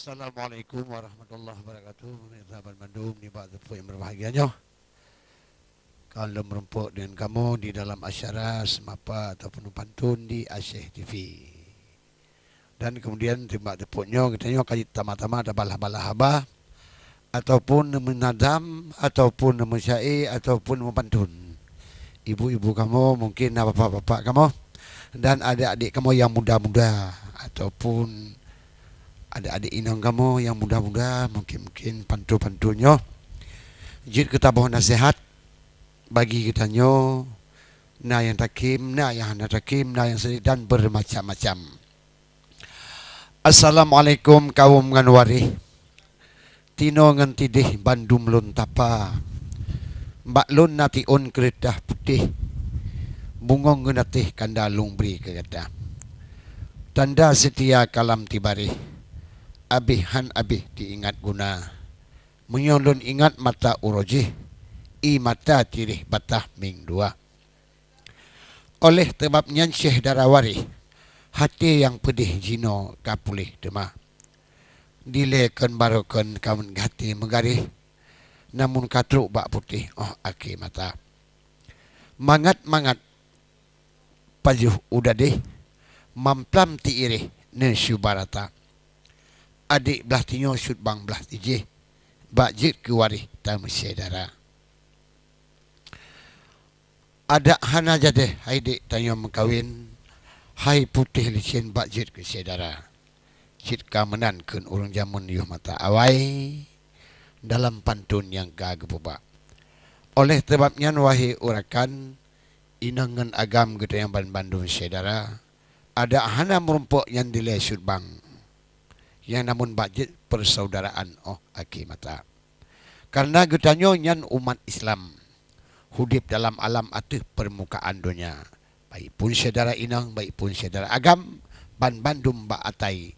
Assalamualaikum warahmatullahi wabarakatuh. Sahabat Bandung ni Pak Zafur yang berbahagianya. Kalau merumpuk dengan kamu di dalam asyara semapa ataupun pantun di Asyik TV. Dan kemudian timbak tepuknya katanya kaji tama-tama ada balah-balah habah ataupun menadam ataupun mensyair ataupun mempantun. Ibu-ibu kamu mungkin bapak-bapak kamu dan adik-adik kamu yang muda-muda ataupun adik-adik inang kamu yang muda-muda mungkin pantu-pantunya jid kita bawa nasihat bagi kita nyo na yang takim, na yang hana takim, na yang sedih dan bermacam-macam. Assalamualaikum kaum nganwari tino ngan tidih bandum lun tapa mbak lun nation keredah putih bungong ngenatih kandalung beri kegada tanda setia kalam tibari abih han abih diingat guna menyolun ingat mata urojih i mata tirih batah ming dua oleh sebabnya syekh darawari hati yang pedih jino kapulih demah dilekan barokan kamun hati megarih namun katruk bak putih oh aki mata mangat-mangat pajuh udah deh mamplam tiirih ne syubarata adik belah tinyo syut bang belah tijih bak jid kewarih tamu syedara ada hana jadeh hai dik tanyo mengkawin hai putih licin bak jid ke syedara jid kamenan kun urung jamun yuh mata awai dalam pantun yang gagepubak oleh sebabnya wahai urakan inangan agam gede yang Bandung syedara ada hana merumpuk yang dile syut bang yang namun budget persaudaraan oh aki mata karena getanyo nyan umat Islam hudip dalam alam atih permukaan dunia baik pun saudara inang baik pun saudara agam bandum bak atai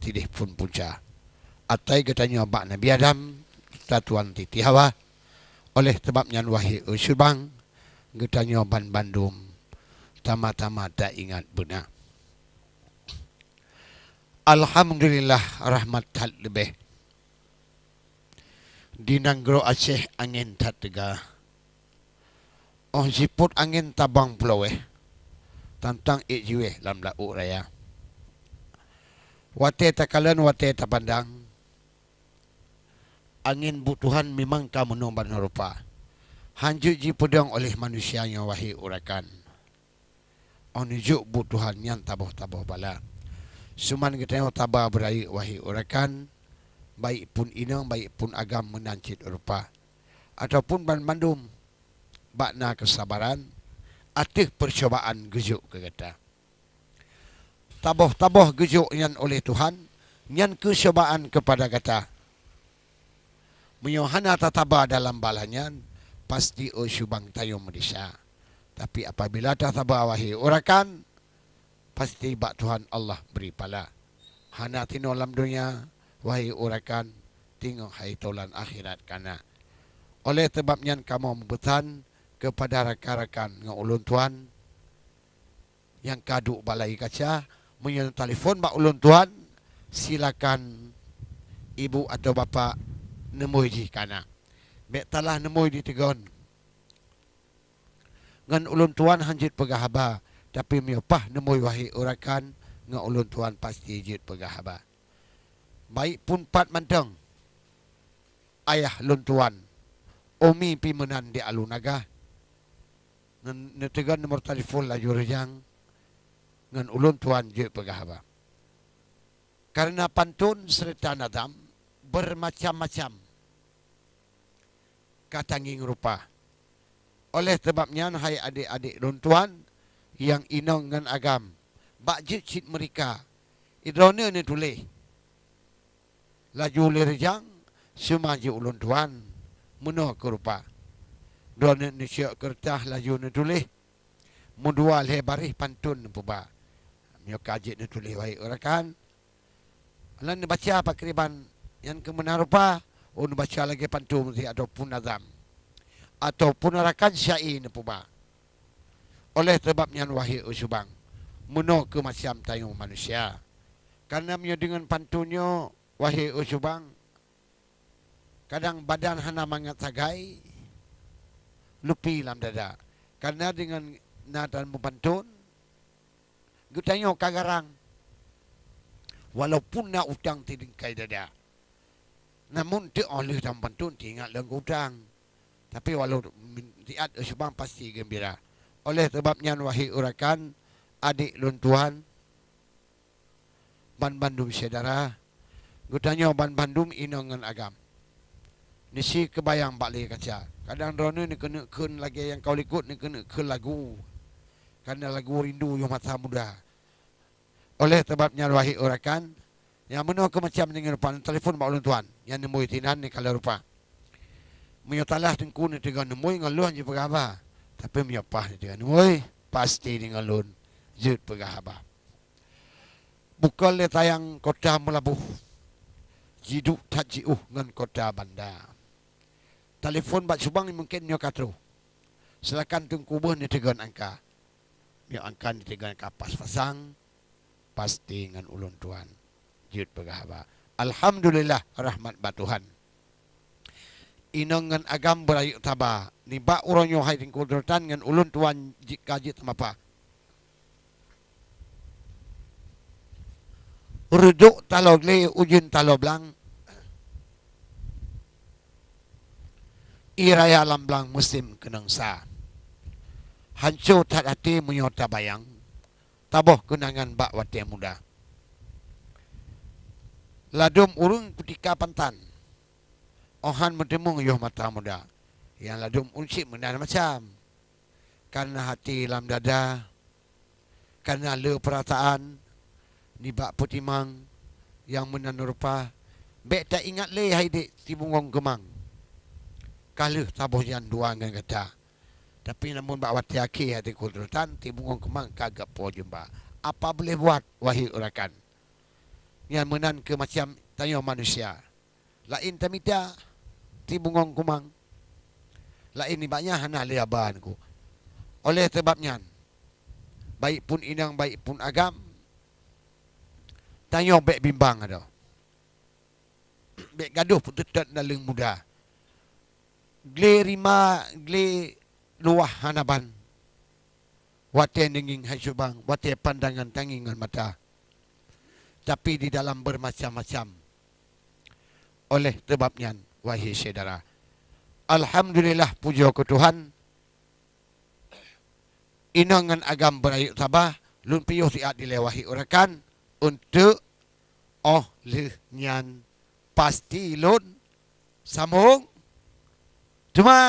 tidih pun punca atai getanyo bak Nabi Adam tatuan titi hawa oleh sebabnya wahai usyubang getanyo bandum tama-tama tak ingat benar. Alhamdulillah rahmat hal lebih di Nanggro Aceh angin tak tega oh jiput angin tabang pulau tantang jiwe lam lau raya wate takalan wate tapandang angin butuhan memang kamu nomban rupa hanjuk jipudang oleh manusia yang wahai urakan oh nujuk butuhan yang taboh-taboh bala Suman kita yang tabah berai wahai urakan baik pun inang baik pun agam menancit rupa ataupun bandum bakna kesabaran atih percobaan gejuk ke kata taboh-taboh gejuk yang oleh Tuhan yang kesyabaan kepada kata menyohana tatabah dalam balanya pasti syubang tayung medisa tapi apabila tatabah wahai urakan pasti bak Tuhan Allah beri pala. Hana tino lam dunia, wahai urakan, tinggal hai tolan akhirat kana. Oleh sebabnya kamu membetan kepada rakan-rakan ngulun tuan yang kaduk balai kaca, menyelam telefon bak ulun tuan, silakan ibu atau bapa nemui di kana. Bek talah nemui di tegon. Ngan ulun tuan hanjit pegahaba. Tapi miopah nemui wahai urakan nga ulun tuan pasti jid pegahaba. Baik pun pat manteng ayah lun tuan umi pimenan di alunaga netegan nomor telefon laju rejang ngan ulun tuan jid pegahaba. Karena pantun serta nadam bermacam-macam katanging rupa. Oleh sebabnya hai adik-adik lun tuan yang inong dengan agam bakjit cit mereka idrone ni tulis laju lerjang semaju ulun tuan menuh ke rupa drone ni syak kertas laju ni tulis mudua lebarih pantun puba mio kajit ni tulis wahai urakan lan baca pakriban yang kemenar rupa un baca lagi pantun ataupun nazam ataupun rakan syair ni puba oleh sebabnya wahai usubang menuh ke macam tayung manusia karena dengan pantunnya wahai usubang, kadang badan hana mangat sagai, lupi lam dada. Karena dengan nadan membantun, gutanyo kagarang, walaupun na utang tidingkai dada. Namun ti oleh dalam bantun ingat lang utang. Tapi walau tiat usubang pasti gembira. Oleh sebabnya wahai urakan, adik lun Tuhan, ban Bandung saudara, gutanyo ban Bandung inongan agam. Nisi kebayang balik kaca. Kadang drone ni kena kun lagi yang kau likut ni kena ke lagu. Karena lagu rindu yang mata muda. Oleh sebabnya wahai urakan, yang mana ke macam dengan rupa telefon bak ulun Tuhan, yang nemui tinan ni kalau rupa. Menyatalah tengku ni tiga nemui ngalun je pegaba. Tapi menyapah ni tiga nemui pasti dengan lun jut pegaba. Bukan le tayang kota Melabuh. Jiduk tak jiuh ngan kota bandar. Telefon bak subang ni mungkin nyo katru. Silakan tengku buh ni tiga angka. Nyo angka ni tiga angka pas pasang. Pasti ngan ulun Tuhan jut pegaba. Alhamdulillah rahmat batuhan. Inongan agam berayu taba. Ni bak uronyo hai ting kudratan ngan ulun Tuhan jika jit mapa. Ruduk talog le ujun taloblang. Iraya lamblang musim kenangsa. Hancur tak hati menyota bayang. Taboh kenangan bak wate muda. Ladum urung ketika pantan. Ohan mentemung yoh mata muda. Yang ladum unsip mendan macam. Karena hati lam dada. Karena le perataan. Ni bak putimang. Yang menan rupa. Bek tak ingat le hai dek tibungong gemang. Kaluh taboh yang dua dengan kata. Tapi namun bak wati aki hati kudratan. Tibungong gemang kagak po jumpa. Apa boleh buat wahai urakan. Yang menan ke macam tanya manusia. Lain tamita tibungong kumang. Lain ni banyak hana liaban ku. Oleh sebabnya baik pun inang baik pun agam. Tanya bek bimbang ada. Bek gaduh pun tetap dalam muda. Gle rima gle luah hanaban. Wate nenging hai subang, wate pandangan tangingan mata. Tapi di dalam bermacam-macam. Oleh sebabnya wahai saudara, alhamdulillah puja ke Tuhan. Inangan agam berayu tabah, lun piyuh tiat dilewahi urakan untuk lenyan pasti lun sambung. Cuma